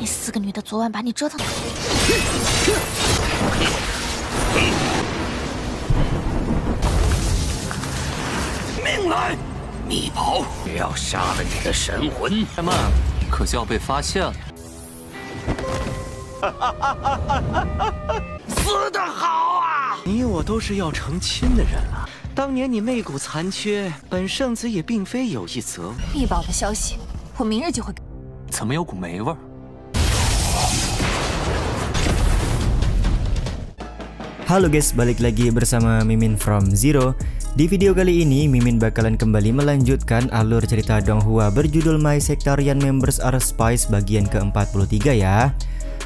那4个女的昨晚把你折腾的。命来！密宝也要杀了你的神魂！太慢了，可就要被发现了。死得好啊！你我都是要成亲的人了。当年你媚骨残缺，本圣子也并非有意责。密宝的消息，我明日就会。怎么有股霉味儿？ Halo guys, balik lagi bersama Mimin from Zero. Di video kali ini, Mimin bakalan kembali melanjutkan alur cerita Donghua berjudul My Sectarian Members Are Spies bagian ke-43 ya.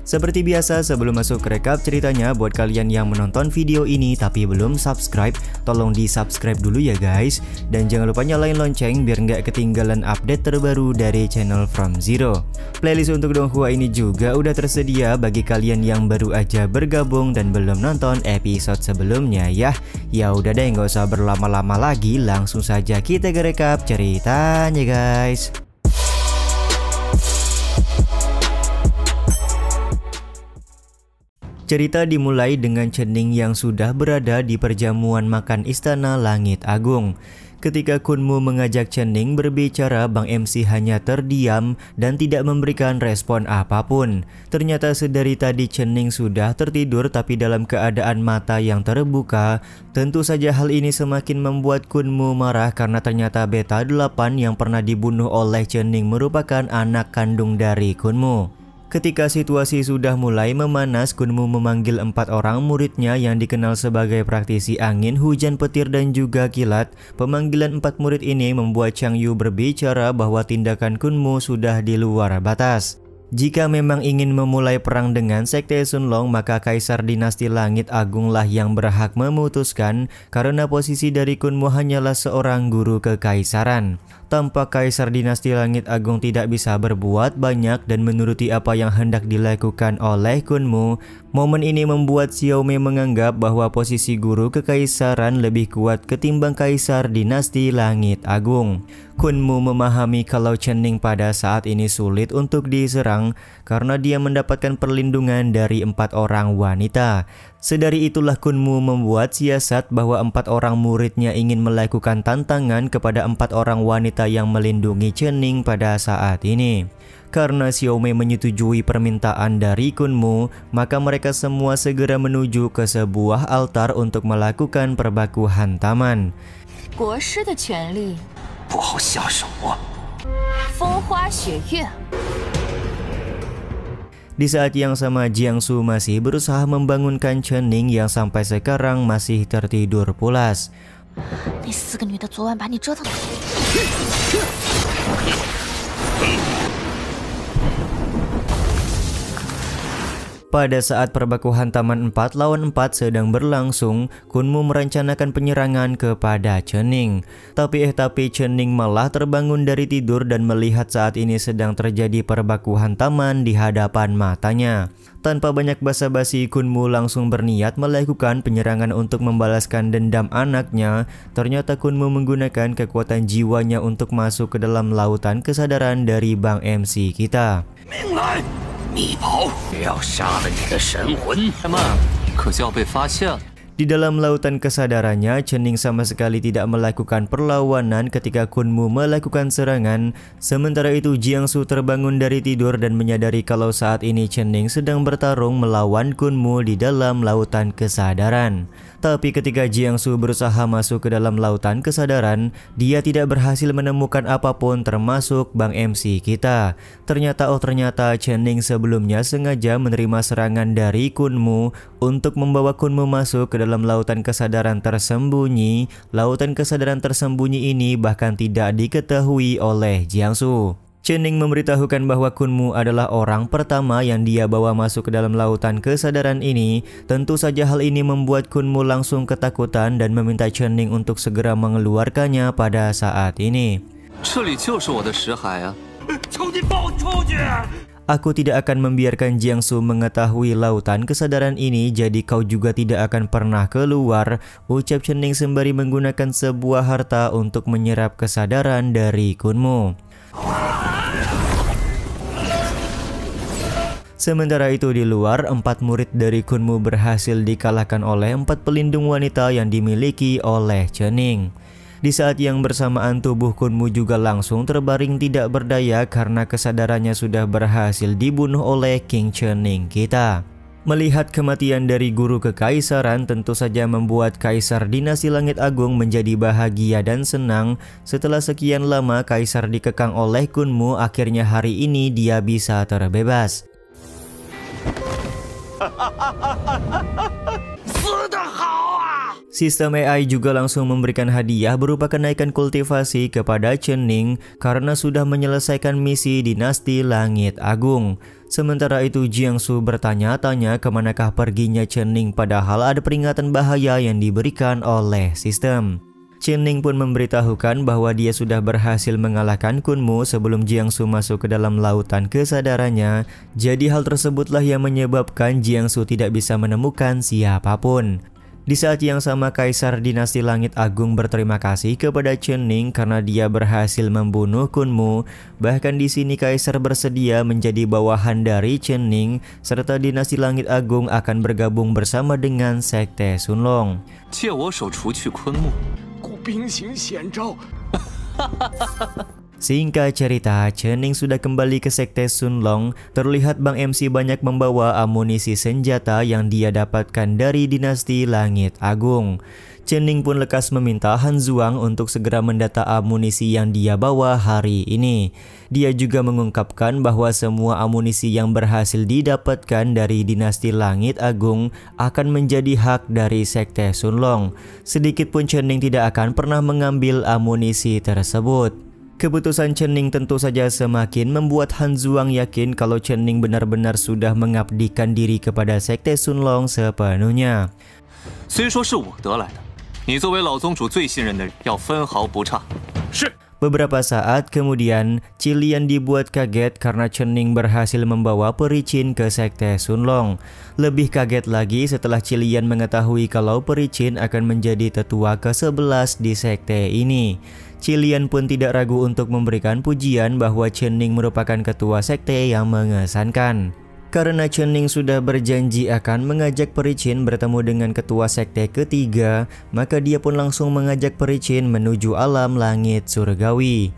Seperti biasa, sebelum masuk ke rekap ceritanya, buat kalian yang menonton video ini tapi belum subscribe, tolong di subscribe dulu ya guys. Dan jangan lupa nyalain lonceng biar nggak ketinggalan update terbaru dari channel From Zero. Playlist untuk Donghua ini juga udah tersedia bagi kalian yang baru aja bergabung dan belum nonton episode sebelumnya ya. Ya udah deh, nggak usah berlama-lama lagi, langsung saja kita ke rekap ceritanya guys. Cerita dimulai dengan Chening yang sudah berada di perjamuan makan Istana Langit Agung. Ketika Kunmu mengajak Chening berbicara, Bang MC hanya terdiam dan tidak memberikan respon apapun. Ternyata sedari tadi Chening sudah tertidur tapi dalam keadaan mata yang terbuka. Tentu saja hal ini semakin membuat Kunmu marah karena ternyata Beta 8 yang pernah dibunuh oleh Chening merupakan anak kandung dari Kunmu. Ketika situasi sudah mulai memanas, Kunmu memanggil 4 orang muridnya yang dikenal sebagai praktisi angin, hujan petir dan juga kilat. Pemanggilan 4 murid ini membuat Chang Yu berbicara bahwa tindakan Kunmu sudah di luar batas. Jika memang ingin memulai perang dengan Sekte Sunlong, maka Kaisar Dinasti Langit Agunglah yang berhak memutuskan, karena posisi dari Kunmu hanyalah seorang guru kekaisaran. Tampak Kaisar Dinasti Langit Agung tidak bisa berbuat banyak dan menuruti apa yang hendak dilakukan oleh Kunmu. Momen ini membuat Xiaomei menganggap bahwa posisi guru kekaisaran lebih kuat ketimbang Kaisar Dinasti Langit Agung. Kunmu memahami kalau Chening pada saat ini sulit untuk diserang karena dia mendapatkan perlindungan dari 4 orang wanita. Sedari itulah Kunmu membuat siasat bahwa 4 orang muridnya ingin melakukan tantangan kepada 4 orang wanita yang melindungi Chening pada saat ini. Karena Xiaomei menyetujui permintaan dari Kunmu, maka mereka semua segera menuju ke sebuah altar untuk melakukan perbakuhan taman. 国师的权力，不好下手啊！风花雪月。 Di saat yang sama, Jiangsu masih berusaha membangunkan Chening yang sampai sekarang masih tertidur pulas. 那4个女的昨晚把你折腾的。 Pada saat perbakuhan taman 4 lawan 4 sedang berlangsung, Kunmu merencanakan penyerangan kepada Chening. Tapi Chening malah terbangun dari tidur dan melihat saat ini sedang terjadi perbakuhan taman di hadapan matanya. Tanpa banyak basa-basi, Kunmu langsung berniat melakukan penyerangan untuk membalaskan dendam anaknya. Ternyata Kunmu menggunakan kekuatan jiwanya untuk masuk ke dalam lautan kesadaran dari Bang MC kita. 命来！ 密宝也要杀了你的神魂！太慢了，可就要被发现了。 Di dalam lautan kesadarannya, Chening sama sekali tidak melakukan perlawanan ketika Kunmu melakukan serangan. Sementara itu Jiangsu terbangun dari tidur dan menyadari kalau saat ini Chening sedang bertarung melawan Kunmu di dalam lautan kesadaran. Tapi ketika Jiangsu berusaha masuk ke dalam lautan kesadaran, dia tidak berhasil menemukan apapun termasuk Bang MC kita. Ternyata Chening sebelumnya sengaja menerima serangan dari Kunmu untuk membawa Kunmu masuk ke dalam lautan kesadaran tersembunyi. Lautan kesadaran tersembunyi ini bahkan tidak diketahui oleh Jiangsu. Chening memberitahukan bahwa Kunmu adalah orang pertama yang dia bawa masuk ke dalam lautan kesadaran ini. Tentu saja hal ini membuat Kunmu langsung ketakutan dan meminta Chening untuk segera mengeluarkannya pada saat ini. 这里就是我的识海啊！ 求你放我出去！ Aku tidak akan membiarkan Jiangsu mengetahui lautan kesadaran ini, jadi kau juga tidak akan pernah keluar, ucap Chening sembari menggunakan sebuah harta untuk menyerap kesadaran dari Kunmu. Sementara itu di luar, 4 murid dari Kunmu berhasil dikalahkan oleh 4 pelindung wanita yang dimiliki oleh Chening. Di saat yang bersamaan tubuh Kunmu juga langsung terbaring tidak berdaya karena kesadarannya sudah berhasil dibunuh oleh King Chening kita. Melihat kematian dari guru kekaisaran tentu saja membuat Kaisar Dinasti Langit Agung menjadi bahagia dan senang. Setelah sekian lama Kaisar dikekang oleh Kunmu, akhirnya hari ini dia bisa terbebas. Sistem AI juga langsung memberikan hadiah berupa kenaikan kultivasi kepada Chening karena sudah menyelesaikan misi Dinasti Langit Agung. Sementara itu Jiangsu bertanya-tanya kemanakah perginya Chening padahal ada peringatan bahaya yang diberikan oleh sistem. Chening pun memberitahukan bahwa dia sudah berhasil mengalahkan Kunmu sebelum Jiangsu masuk ke dalam lautan kesadarannya. Jadi hal tersebutlah yang menyebabkan Jiangsu tidak bisa menemukan siapapun. Di saat yang sama Kaisar Dinasti Langit Agung berterima kasih kepada Chening karena dia berhasil membunuh Kunmu. Bahkan di sini Kaisar bersedia menjadi bawahan dari Chening serta Dinasti Langit Agung akan bergabung bersama dengan Sekte Sunlong. Singkat cerita, Chening sudah kembali ke Sekte Sunlong. Terlihat Bang MC banyak membawa amunisi senjata yang dia dapatkan dari Dinasti Langit Agung. Chening pun lekas meminta Han Zhuang untuk segera mendata amunisi yang dia bawa hari ini. Dia juga mengungkapkan bahwa semua amunisi yang berhasil didapatkan dari Dinasti Langit Agung akan menjadi hak dari Sekte Sunlong. Sedikitpun Chening tidak akan pernah mengambil amunisi tersebut. Keputusan Chening tentu saja semakin membuat Han Zhuang yakin kalau Chening benar-benar sudah mengabdikan diri kepada Sekte Sunlong sepenuhnya. Beberapa saat kemudian, Qilian dibuat kaget karena Chening berhasil membawa Pericin ke Sekte Sunlong. Lebih kaget lagi setelah Qilian mengetahui kalau Pericin akan menjadi tetua ke-11 di sekte ini. Qilian pun tidak ragu untuk memberikan pujian bahwa Chening merupakan ketua sekte yang mengesankan. Karena Chening sudah berjanji akan mengajak Pericin bertemu dengan ketua sekte ketiga, maka dia pun langsung mengajak Pericin menuju alam langit surgawi.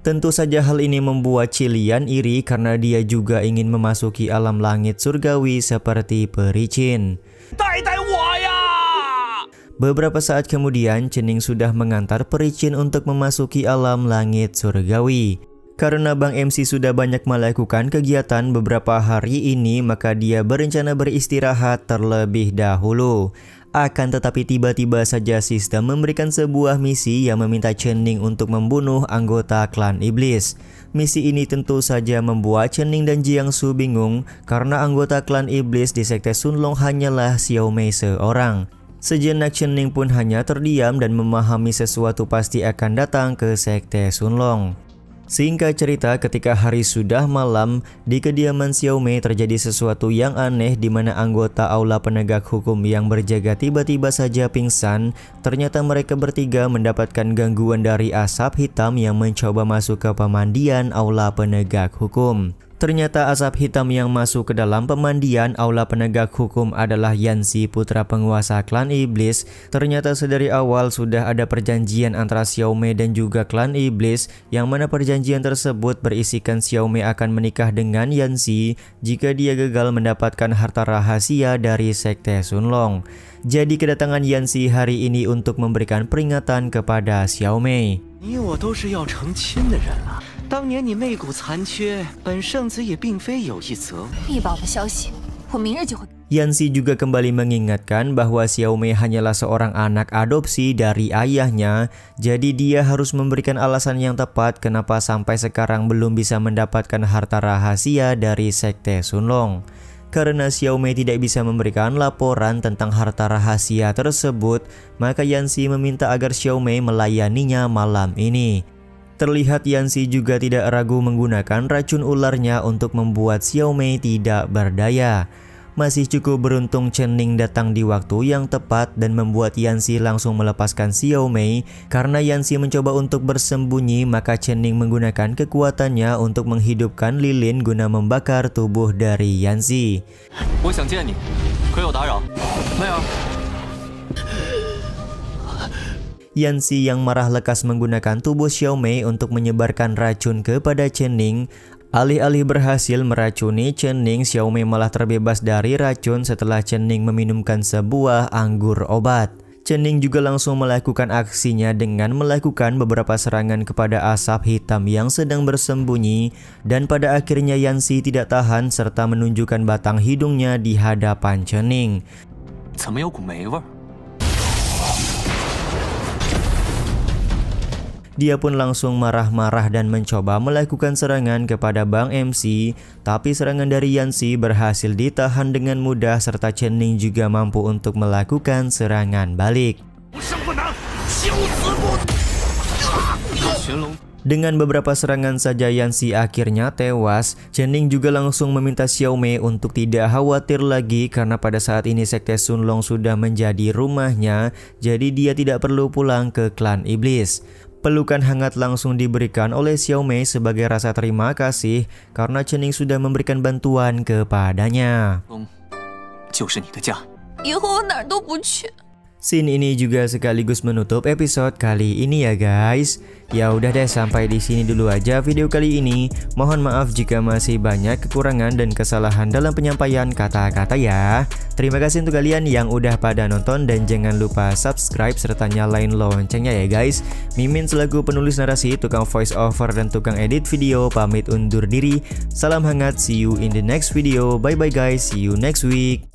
Tentu saja hal ini membuat Qilian iri karena dia juga ingin memasuki alam langit surgawi seperti Pericin. Beberapa saat kemudian, Chening sudah mengantar Pericin untuk memasuki alam langit surgawi. Karena Bang MC sudah banyak melakukan kegiatan beberapa hari ini, maka dia berencana beristirahat terlebih dahulu. Akan tetapi tiba-tiba saja sistem memberikan sebuah misi yang meminta Chening untuk membunuh anggota klan iblis. Misi ini tentu saja membuat Chening dan Jiangsu bingung karena anggota klan iblis di Sekte Sunlong hanyalah Xiaomei seorang. Sejenak Chening pun hanya terdiam dan memahami sesuatu pasti akan datang ke Sekte Sunlong. Singkat cerita, ketika hari sudah malam, di kediaman Xiaomei terjadi sesuatu yang aneh di mana anggota aula penegak hukum yang berjaga tiba-tiba saja pingsan. Ternyata mereka bertiga mendapatkan gangguan dari asap hitam yang mencoba masuk ke pemandian aula penegak hukum. Ternyata asap hitam yang masuk ke dalam pemandian aula penegak hukum adalah Yanxi, putra penguasa klan iblis. Ternyata sedari awal sudah ada perjanjian antara Xiaomei dan juga klan iblis, yang mana perjanjian tersebut berisikan Xiaomei akan menikah dengan Yanxi jika dia gagal mendapatkan harta rahasia dari Sekte Sunlong. Jadi kedatangan Yanxi hari ini untuk memberikan peringatan kepada Xiaomei. 当年你媚骨残缺，本圣子也并非有意责。密宝的消息，我明日就会。 Yanxi juga kembali mengingatkan bahwa Xiaomei hanyalah seorang anak adopsi dari ayahnya, jadi dia harus memberikan alasan yang tepat kenapa sampai sekarang belum bisa mendapatkan harta rahasia dari Sekte Sunlong. Karena Xiaomei tidak bisa memberikan laporan tentang harta rahasia tersebut, maka Yanxi meminta agar Xiaomei melayaninya malam ini. Terlihat Yanxi juga tidak ragu menggunakan racun ularnya untuk membuat Xiaomei tidak berdaya. Masih cukup beruntung Chen Ning datang di waktu yang tepat dan membuat Yanxi langsung melepaskan Xiao Mei. Karena Yanxi mencoba untuk bersembunyi, maka Chen Ning menggunakan kekuatannya untuk menghidupkan lilin guna membakar tubuh dari Yanxi. Yanxi yang marah lekas menggunakan tubuh Xiao Mei untuk menyebarkan racun kepada Chen Ning. Alih-alih berhasil meracuni Chen Ning, Xiao Mei malah terbebas dari racun setelah Chen Ning meminumkan sebuah anggur obat. Chen Ning juga langsung melakukan aksinya dengan melakukan beberapa serangan kepada asap hitam yang sedang bersembunyi, dan pada akhirnya Yanxi tidak tahan serta menunjukkan batang hidungnya di hadapan Chen Ning. Dia pun langsung marah-marah dan mencoba melakukan serangan kepada Bang MC, tapi serangan dari Yanxi berhasil ditahan dengan mudah serta Chen Ning juga mampu untuk melakukan serangan balik. Dengan beberapa serangan saja Yanxi akhirnya tewas. Chen Ning juga langsung meminta Xiao Mei untuk tidak khawatir lagi karena pada saat ini Sekte Sun Long sudah menjadi rumahnya, jadi dia tidak perlu pulang ke klan iblis. Pelukan hangat langsung diberikan oleh Xiao Mei sebagai rasa terima kasih karena Chen Ning sudah memberikan bantuan kepadanya. Scene ini juga sekaligus menutup episode kali ini ya guys. Ya udah deh, sampai di sini dulu aja video kali ini. Mohon maaf jika masih banyak kekurangan dan kesalahan dalam penyampaian kata-kata ya. Terima kasih untuk kalian yang udah pada nonton dan jangan lupa subscribe serta nyalain loncengnya ya guys. Mimin selaku penulis narasi, tukang voice over dan tukang edit video pamit undur diri. Salam hangat, see you in the next video. Bye bye guys, see you next week.